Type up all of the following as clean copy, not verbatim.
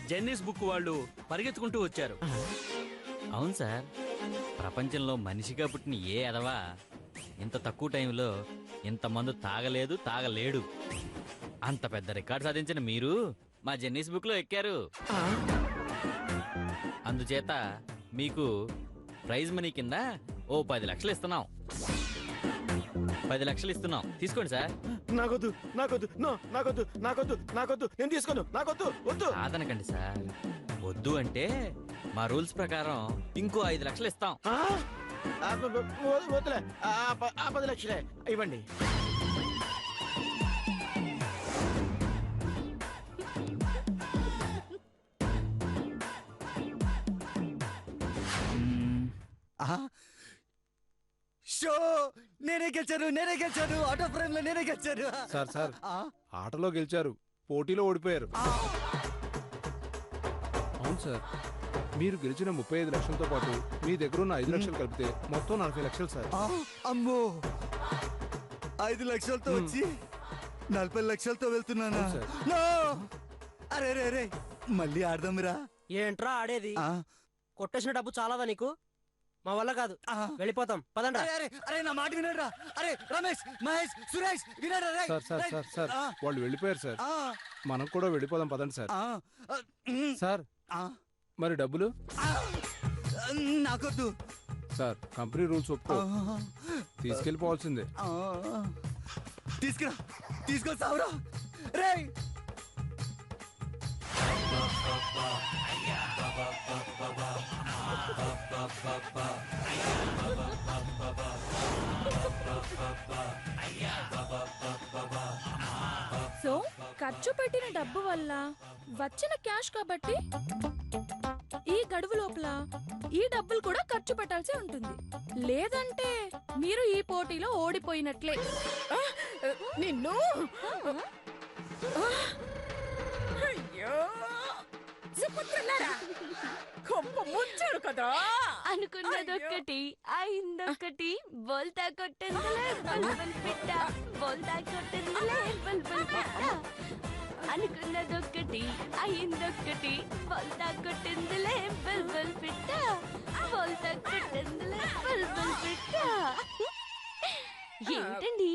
జెన్నిస్ book వాళ్ళు పరిగెత్తుకుంటూ వచ్చారు. అవును సార్, ప్రపంచంలో మనిషిగా పుట్టిన ఏ ఎదవా ఇంత తక్కువ టైంలో ఇంతమంది తాగలేడు. అంత పెద్ద రికార్డ్ సాధించిన మీరు మా జెన్నిస్ బుక్ లో ఎక్కారు. అందుచేత మీకు ప్రైజ్ మనీ కింద ఓ 10 లక్షలు ఇస్తున్నాం. 10 లక్షలు ఇస్తున్నాం, తీసుకోండి సార్. నాకొద్దు, నేను తీసుకోను, వద్దు. కాదనకండి సార్, వద్దు అంటే మా రూల్స్ ప్రకారం ఇంకో 5 లక్షలు ఇస్తాం. వద్దులే, 10 లక్షలే ఇవ్వండి. షో నేనే గెలిచాను. ఆటో ఫ్రేమ్ లో నేనే గెలిచాను. సార్ ఆటలో గెలిచారు, పోటీలో ఓడిపోయారు. అవును సార్, మీరు గెలిచిన 35 లక్షలతో పాటు మీ దగ్గర ఉన్న 5 లక్షలు కలిపితే మొత్తం 40 లక్షలు సార్. అమ్మో, 5 లక్షలతో వచ్చి 40 లక్షలతో వెళ్తున్నానా? అరే రే రే, మళ్ళీ ఆడదాంరా. ఏంట్రా ఆడేది? కొట్టేసిన డబ్బు చాలాదా నీకు? మా వల్ల కాదు, వెళ్ళిపోతాం, పదండి. అరే నా మాట వినరా. అరే రమేష్, మహేష్, సురేష్ వినరా. సార్ వాళ్ళు వెళ్ళిపోయారు సార్, మనం కూడా వెళ్ళిపోదాం, పదండి సార్. సార్ మరి డబ్బులు? నాకొద్దు సార్, కంపెనీ రూల్స్ ఒప్పుకో, తీసుకెళ్ళిపోవాల్సిందే. తీసుకో సావురా రే. సో ఖర్చు పెట్టిన డబ్బు వల్ల వచ్చిన క్యాష్ కాబట్టి ఈ గడువు లోపల ఈ డబ్బులు కూడా ఖర్చు పెట్టాల్సి ఉంటుంది. లేదంటే మీరు ఈ పోటీలో ఓడిపోయినట్లే. నిన్ను అయ్యో సుపుత్రులారా, కొంప ముంచారు కదా. అనుకున్నదొక్కటి అయిందొక్కటి, బోల్తా కొట్టిందిలే బల్బల్ పిట్ట, బోల్తా కొట్టిందిలే బల్బల్ పిట్ట. అనుకున్నదొక్కటి అయిందొక్కటి, బోల్తా కొట్టిందిలే బల్బల్ పిట్ట, బోల్తా కొట్టిందిలే బల్బల్ పిట్ట. ఏంటండి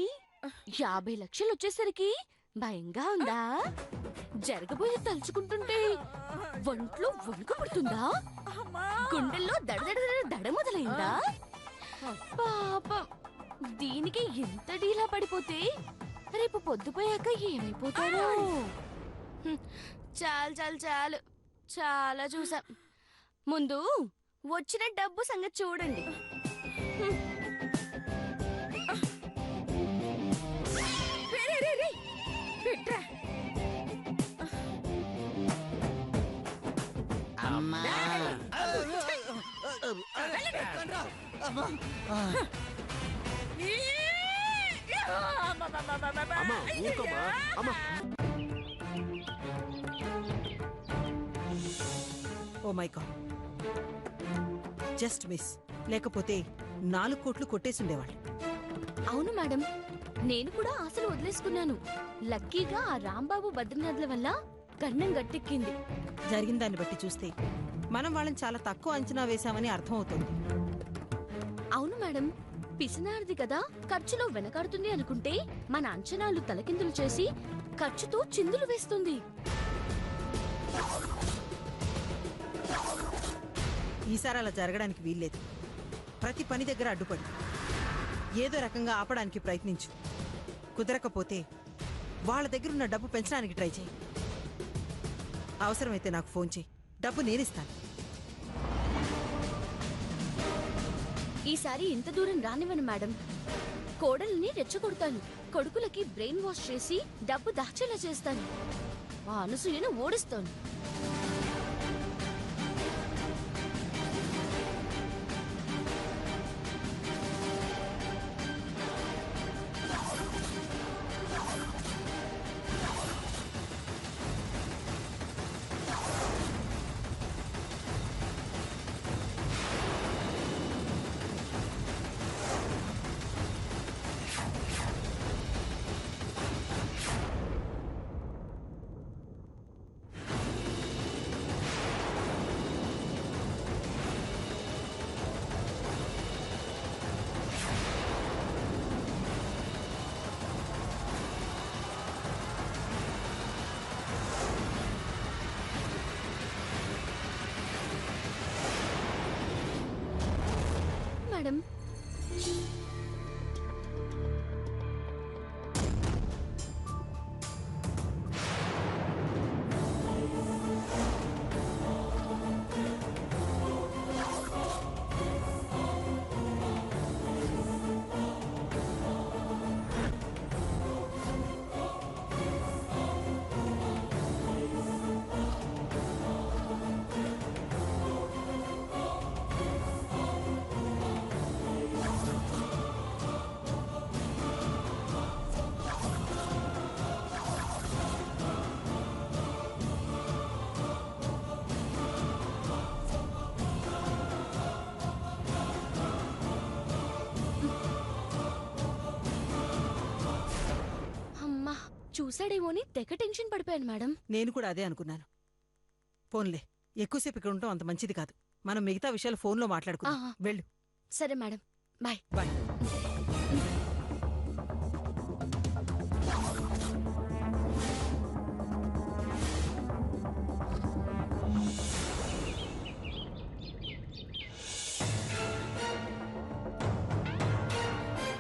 50 లక్షలు వచ్చేసరికి భయంగా ఉందా? జరగబోయే తలుచుకుంటుంటే ఒంట్లో వణుకు పుడుతుందా? గుండెల్లో దడ మొదలైందా? పాపం, దీనికి ఎంత డీలా పడిపోతే రేపు పొద్దుపోయాక ఏమైపోతారో. చాలు చాలా చూసాం. ముందు వచ్చిన డబ్బు సంగతి చూడండి. Oh my god, just miss. లేకపోతే 4 కోట్లు కొట్టేసుండేవాళ్ళు. అవును మేడం, నేను కూడా ఆశలు వదిలేసుకున్నాను. లక్కీగా ఆ రాంబాబు బద్రీనాథ్ల వల్ల గండం గట్టెక్కింది. జరిగిన దాన్ని బట్టి చూస్తే మనం వాళ్ళని చాలా తక్కువ అంచనా వేశామని అర్థం అవుతుంది. అవును మేడం, పిసినారిది కదా ఖర్చులో వెనకాడుతుంది అనుకుంటే మన అంచనాలు తలకిందులు చేసి ఖర్చుతో చిందులు వేస్తుంది. ఈసారి అలా జరగడానికి వీల్లేదు. ప్రతి పని దగ్గర అడ్డుపడి ఏదో రకంగా ఆపడానికి ప్రయత్నించు. కుదరకపోతే వాళ్ళ దగ్గరున్న డబ్బు పెంచడానికి ట్రై చేయి. అవసరమైతే నాకు ఫోన్ చేయి, డబ్బు నేనిస్తాను. ఈసారి ఇంత దూరం రానివ్వను మేడం. కోడల్ని రెచ్చగొడతాను, కొడుకులకి బ్రెయిన్ వాష్ చేసి డబ్బు దాచేలా చేస్తాను, ఆ అనసూయను ఓడిస్తాను. చూసాడేమోని తెగ టెన్షన్ పడిపోయాను మేడం. నేను కూడా అదే అనుకున్నాను. ఫోన్లే, ఎక్కువసేపు ఇక్కడ ఉండటం అంత మంచిది కాదు. మనం మిగతా విషయాలు ఫోన్లో మాట్లాడుకుందాం. ఆహా. వెళ్ళు. సరే మేడం, బాయ్. బాయ్.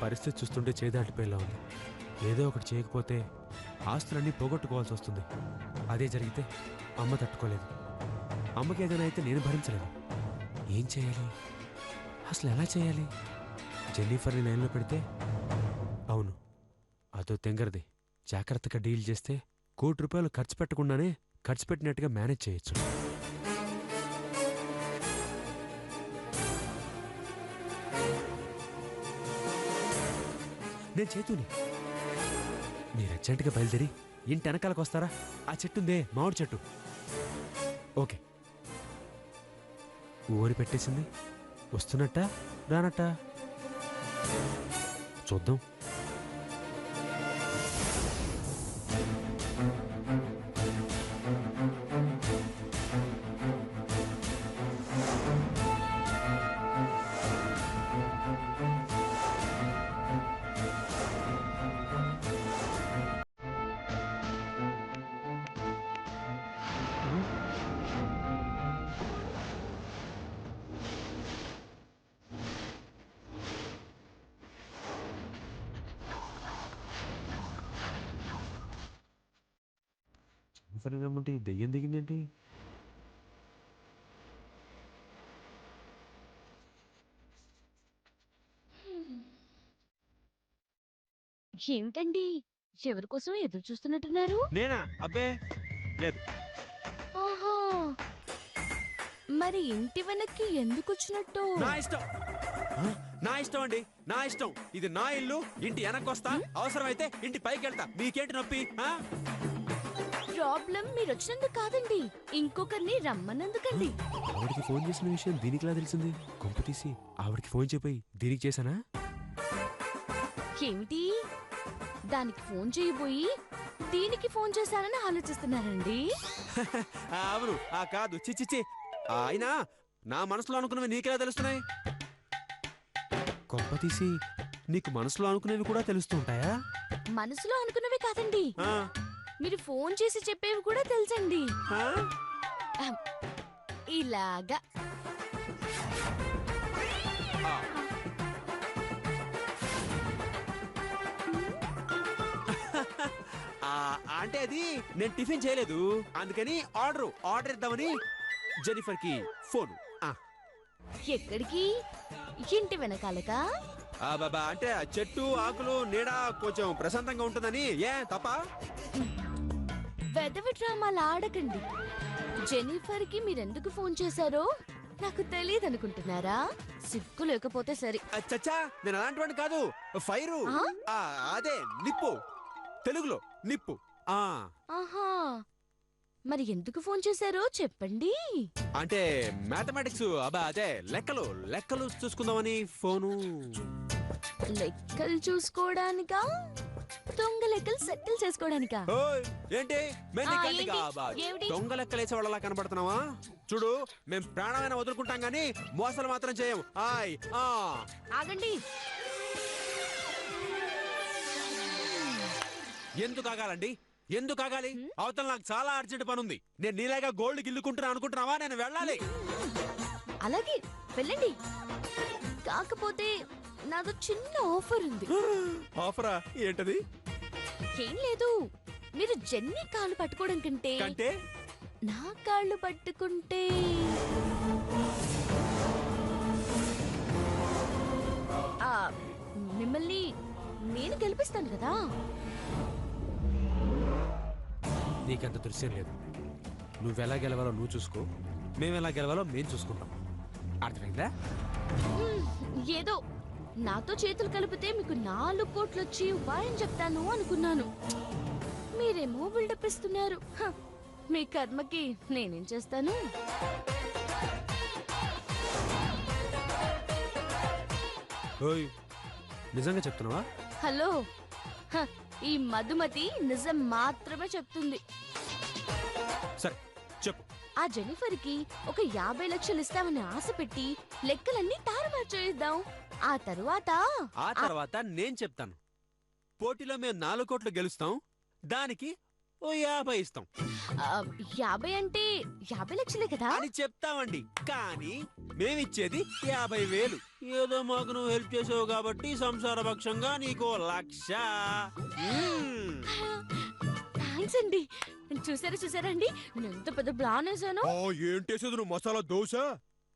పరిస్థితి చూస్తుంటే చేదాటిపోయేలా ఉంది. ఏదో ఒకటి చేయకపోతే ఆస్తులన్నీ పోగొట్టుకోవాల్సి వస్తుంది. అదే జరిగితే అమ్మ తట్టుకోలేదు. అమ్మకి ఏదైనా అయితే నేను భరించలేను. ఏం చేయాలి, అసలు ఎలా చేయాలి? జెన్నిఫర్ని లైన్లో పెడితే, అవును అదో తెంగరది, జాగ్రత్తగా డీల్ చేస్తే ₹1,00,00,000 ఖర్చు పెట్టకుండానే ఖర్చు పెట్టినట్టుగా మేనేజ్ చేయొచ్చు. నేను చేతుని, మీరు అర్జెంటుగా బయలుదేరి ఇంటి వెనకాలకు వస్తారా? ఆ చెట్టుందే, మామిడి చెట్టు. ఓకే. ఊరి పెట్టేసింది, వస్తున్నట్ట రానట్ట చూద్దాం. రమ్మంటే దెయ్యం దిగిందేంటి? ఏమిటండి, ఎవరి కోసం ఎదురు చూస్తున్నట్టున్నారు? నేనా? అబ్బే లేదు. ఆహా, మరి ఇంటి వెనక్కి ఎందుకు వచ్చినట్టు? నా ఇష్టం, నా ఇష్టం అండి, నా ఇష్టం. ఇది నా ఇల్లు. ఇంటి వెనక్కొస్తా, అవసరమైతే ఇంటి పైకి వెళ్తా. మీకేంటి నొప్పి? ప్రాబ్లం మీరు వచ్చినందుకు కాదండి, ఇంకొకరిని రమ్మన్నందుకండి. ఆవిడికి ఫోన్ చేసిన విషయం దీనికిలా తెలిసింది? కొంప తీసి ఆవిడికి ఫోన్ చెప్పి దీనికి చేశానా? ఏమిటి, దానికి ఫోన్ చేయబోయి దీనికి ఫోన్ చేశానని ఆలోచిస్తున్నారండి? అవును. కాదు, చిచ్చిచ్చి. అయినా నా మనసులో అనుకున్నవి నీకెలా తెలుస్తున్నాయి? కొంప తీసి నీకు మనసులో అనుకునేవి కూడా తెలుస్తూ ఉంటాయా? మనసులో అనుకున్నవే కాదండి, ఆ, మీరు ఫోన్ చేసి చెప్పేవి కూడా తెలుసండి. ఆ? ఇలాగా. అంటే అది నేను టిఫిన్ చేయలేదు, అందుకని ఆర్డర్ ఇద్దామని జెనిఫర్ కి ఫోన్. ఎక్కడికి? ఇంటి వెనకాలకా? బాబా, అంటే చెట్టు ఆకులు నీడ కొంచెం ప్రశాంతంగా ఉంటుందని. ఏ తప్ప? వెదవి డ్రామాలు ఆడకండి. జెనిఫర్ కి మీరెందుకు ఫోన్ చేశారో నాకు తెలియదు అనుకుంటున్నారా? సిగ్గు లేకపోతే సరే. చచ్చా, నేను అలాంటి వాడిని కాదు. ఫైరు, అదే నిప్పు, తెలుగులో నిప్పు. ఆహా, మరి ఎందుకు ఫోన్ చేశారో చెప్పండి. అంటే మ్యాథమెటిక్స్, అదే లెక్కలు చూసుకుందామని ఫోను. లెక్కలు చూసుకోవడానికా, దొంగ లెక్కలు సెటిల్ చేసుకోవడానికా? ఏంటి ఏమిటి? దొంగ లెక్కలేసే వాళ్ళలా కనబడుతున్నావా? చూడు, మేం ప్రాణమైన వదులుకుంటాం గానీ మోసాలు మాత్రం చేయం. ఆగండి. ఎందుకు ఆగాలండి? ఎందుకు ఆగాలి? అవతల నాకు చాలా అర్జెంట్ పని ఉంది. నేను నీలాగా గోల్డ్ గిల్లుకుంటున్నా అనుకుంటున్నావా? నేను వెళ్ళాలి. అలాగే వెళ్ళండి. కాకపోతే నాదో చిన్న ఆఫర్ ఉంది. ఆఫరా? ఏంటది? ఏం లేదు, మీరు జెన్నీ కాళ్ళు పట్టుకోవడం కంటే నా కాళ్ళు పట్టుకుంటే మిమ్మల్ని నేను గెలిపిస్తాను కదా. నీకంత దృశ్యం లేదు. నువ్వెలా గెలవాలో నువ్వు చూసుకో, మేమెలా గెలవాలో మేము చూసుకుంటాం. అర్థమైందా? ఏదో నాతో చేతులు కలిపితే మీకు 4 కోట్లు వచ్చి ఉపాయం చెప్తాను అనుకున్నాను. మీరేమో బిల్డప్ ఇస్తున్నారు. మీ కర్మకి నేనేం చేస్తాను? నిజంగా చెప్తున్నావా? హలో, ఈ మధుమతి నిజం మాత్రమే చెప్తుంది. సరే చెప్పు. ఆ జెనిఫర్ కి ఒక 50 లక్షలు ఇస్తామని ఆశ పెట్టి లెక్కలన్నీ తారుమారు చేయిద్దాం. ఆ తరువాత నేను చెప్తాను. పోటీలో మేము 4 కోట్లు గెలుస్తాం, దానికి ఓ 50 ఇస్తాం 50 అంటే 50 లక్షలే కదా అని చెప్తామండి. కానీ మేమిచ్చేది 50,000. ఏదో మాకు నువ్వు హెల్ప్ చేసావు కాబట్టి సంసార పక్షంగా నీకో 1,00,000. థ్యాంక్స్ అండి. చూసారండి ఎంత పెద్ద ప్లాన్ వేసాను. ఏంటేసేది నువ్వు? మసాలా దోశ.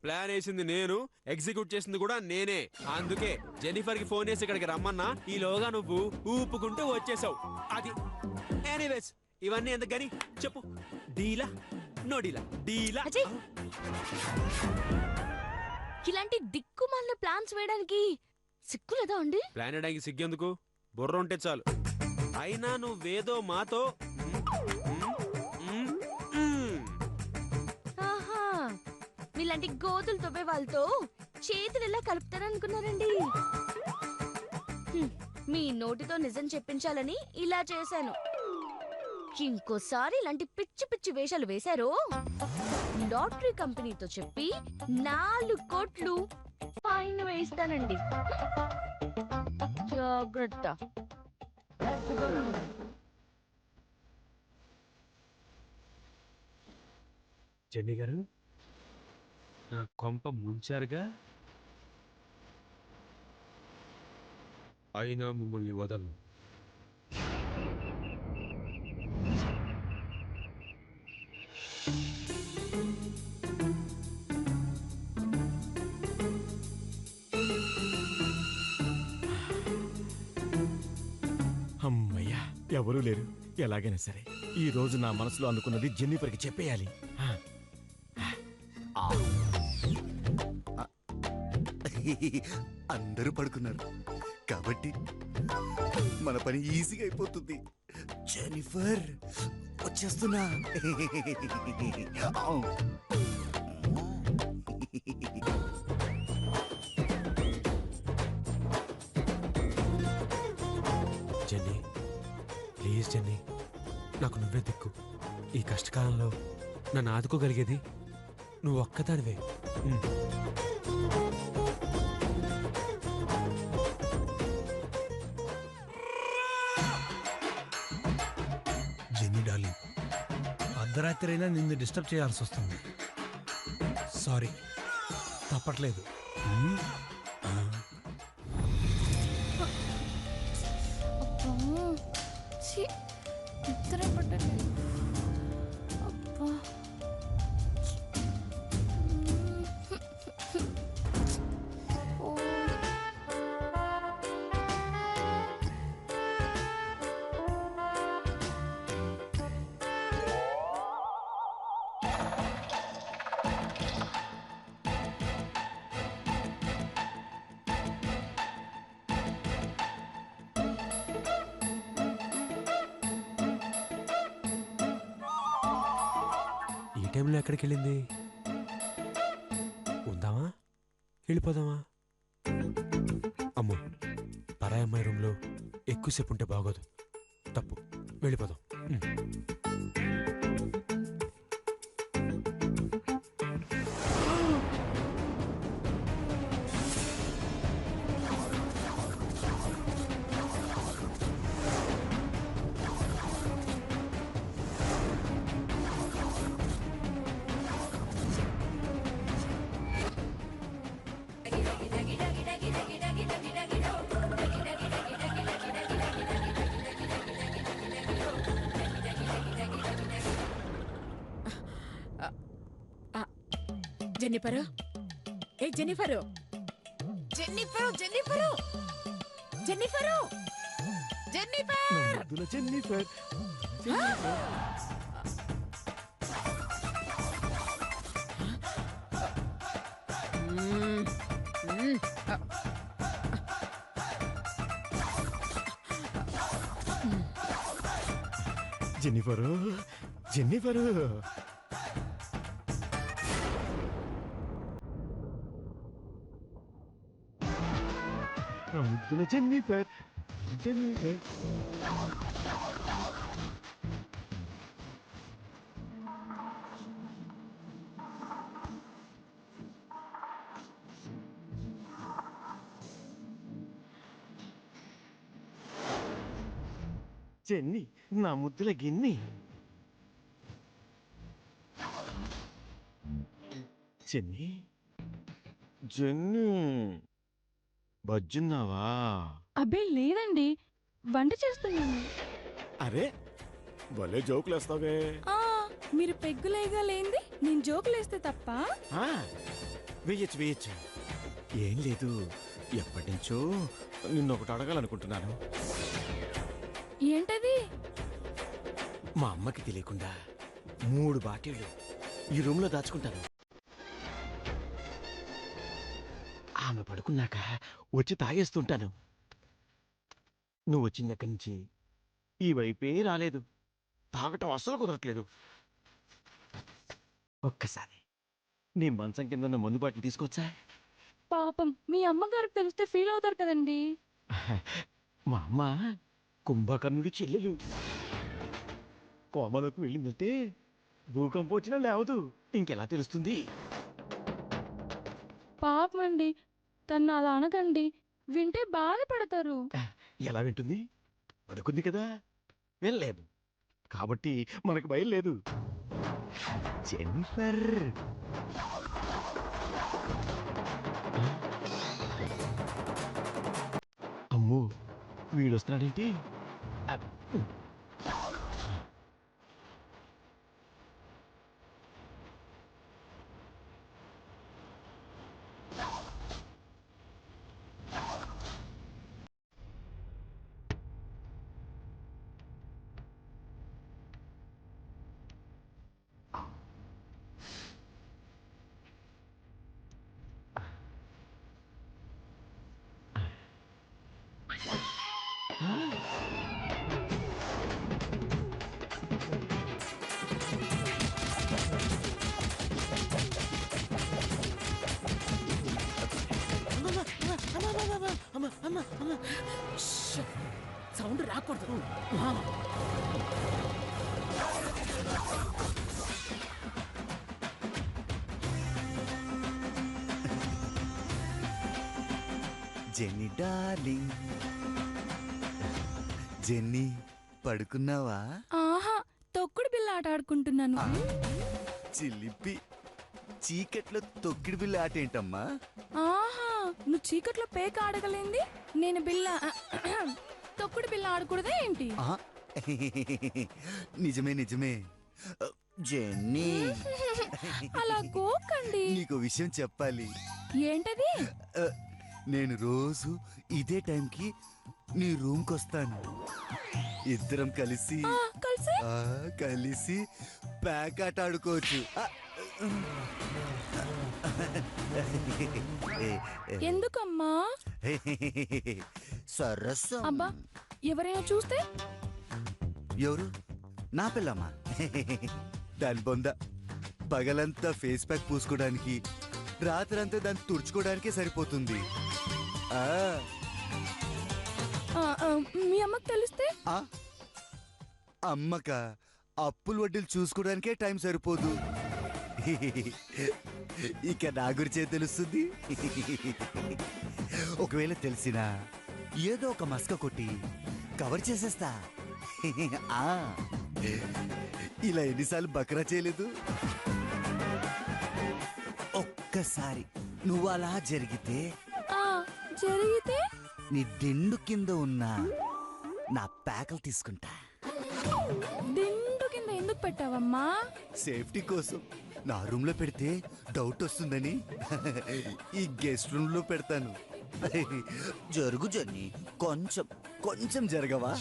ప్లాన్ వేసింది నేను, ఎగ్జిక్యూట్ చేసింది కూడా నేనే. అందుకే జెనిఫర్ కి ఫోన్ చేసి ఇక్కడికి రమ్మన్నా, ఈలోగా నువ్వు ఊపుకుంటూ వచ్చేసావు. అది ఎనీవేస్, ఇవన్నీ ఎందుకు గాని చెప్పు. డీలా నో డీలా? డీలా. అజయ్, ఇలాంటి దిక్కుమాలిన ప్లాన్స్ వేయడానికి సిగ్గులేదా అండి? ప్లాన్ వేయడానికి సిగ్గెందుకు? బుర్ర ఉంటే చాలు. అయినా నువ్వేదో మాతో ఆహా, మీలాంటి గోతులు తవ్వే వాళ్ళతో చేతులు ఎలా కలుపుతారనుకున్నారండి? మీ నోటితో నిజం చెప్పించాలని ఇలా చేశాను. ఇంకోసారి ఇలాంటి పిచ్చి పిచ్చి వేషాలు వేశారో లాటరీ కంపెనీతో చెప్పి 4 కోట్లు ఫైన్ వేస్తానండి. జాగ్రత్త. జెన్నీ గారు, నా కొంప ముంచారుగా. అయినా మిమ్మల్ని వదలను. అమ్మయ్యా, ఎవరూ లేరు. ఎలాగైనా సరే ఈ రోజు నా మనసులో అనుకున్నది జెన్నిఫర్కి చెప్పేయాలి. అందరూ పడుకున్నారు కాబట్టి మన పని ఈజీగా అయిపోతుంది. జెనిఫర్ వచ్చేస్తున్నా. జెన్నీ, ప్లీజ్ జెన్నీ, నాకు నువ్వే దిక్కు. ఈ కష్టకాలంలో నన్ను ఆదుకోగలిగేది నువ్వు ఒక్కదానివే. జెన్నీ డార్లింగ్, అర్ధరాత్రి అయినా నిన్ను డిస్టర్బ్ చేయాల్సి వస్తుంది. సారీ, తప్పట్లేదు. ఈ టైంలో ఎక్కడికి వెళ్ళింది? ఉందామా? వెళ్ళిపోదామా? అమ్మో, పరాయి అమ్మాయి రూమ్లో ఎక్కువసేపు ఉంటే బాగోదు. తప్పు, వెళ్ళిపోదాం. జెన్నిఫరు, ఏ జెన్నిఫరు, జెన్నిఫరు, జెన్నిఫరు, జెన్నిఫరు, జెన్నిఫర్, జెన్నిఫర్. జెన్నిఫరు, జెన్నిఫరు. ముద్దుల జెన్నిఫర్. చెన్ని నా ముద్దుల గిన్ని. చెన్ని జెన్ని బజ్జున్నావా? అబ్బే లేదండి, వంట చేస్తున్నాను. అరే భలే జోకులేస్తావే. మీరు పెగ్గులేగా లేంది నేను జోకులేస్తే తప్ప? వేయచ్చు వేయచ్చు. ఏం లేదు, ఎప్పటి నుంచో నిన్నొకటి అడగాలనుకుంటున్నాను. ఏంటది? మా అమ్మకి తెలియకుండా 3 బాటిళ్ళు ఈ రూమ్లో దాచుకుంటాను. ఆమె పడుకున్నాక వచ్చి తాగేస్తుంటాను. నువ్వు వచ్చిన దగ్గర నుంచి ఈ వైపే రాలేదు. తాగటం అస్సలు కుదరట్లేదు. ఒక్కసారి నీ మంచం కింద ఉన్న మందు బాటిల్ తీసుకొచ్చా? పాపం మీ అమ్మగారికి తెలిస్తే ఫీల్ అవుతారు కదండి. మా అమ్మ కుంభకర్ణుడి చెల్లెలు. కోమలోకి వెళ్ళిందంటే భూకంపం వచ్చినా లేవదు. ఇంకెలా తెలుస్తుంది? పాపం అండి, తను అలా అనకండి, వింటే బాధపడతారు. ఎలా వింటుంది? పడుకుంది కదా, వెళ్ళలేదు. కాబట్టి మనకు భయం లేదు. జెన్నిఫర్ అమ్మో, వీడొస్తున్నాడేంటి? సౌండ్ రాకూడదు. జెన్నీ డార్లింగ్, జెన్నీ పడుకున్నావా? ఆహా, తొక్కుడు బిల్ల ఆట ఆడుకుంటున్నాను. చిలిపి, చీకట్లో తొక్కిడి బిల్ల ఆట ఏంటమ్మా? ఆహా, నువ్వు చీకట్లో పేక ఆడగలేంది, నేను బిల్ల తొక్కుడు బిల్ల ఆడకూడదా ఏంటి? నిజమే నిజమే. జెన్నీ, అలా గోకండి. నీకు విషయం చెప్పాలి. ఏంటది? నేను రోజు ఇదే టైంకి నీ రూమ్కి వస్తాను. ఇద్దరం కలిసి కలిసి ప్యాక్ ఆట ఆడుకోవచ్చు. ఎందుకమ్మా? సరస్సు. అబ్బా, ఎవరైనా చూస్తే? ఎవరు? నా పిల్లమ్మా. దాని బొంద పగలంతా ఫేస్ ప్యాక్ పూసుకోవడానికి, రాత్రంతా దాన్ని తుడుచుకోవడానికే సరిపోతుంది. మీ అమ్మకి తెలిస్తే? అమ్మక అప్పులు వడ్డీలు చూసుకోవడానికే టైం సరిపోదు. ఇక నా గురించే తెలుస్తుంది. ఒకవేళ తెలిసినా ఏదో ఒక మస్క కొట్టి కవర్ చేసేస్తా. ఇలా ఎన్నిసార్లు బకరా చేయలేదు. ఒక్కసారి నువ్వు అలా జరిగితే నీ దిండు కింద ఉన్న నా ప్యాకలు తీసుకుంటా. దిండు కింద ఎందుకు పెట్టావమ్మా? సేఫ్టీ కోసం. నా రూమ్ లో పెడితే డౌట్ వస్తుందని ఈ గెస్ట్ రూమ్ లో పెడతాను. జరుగు జన్ని, కొంచెం కొంచెం జరగవా?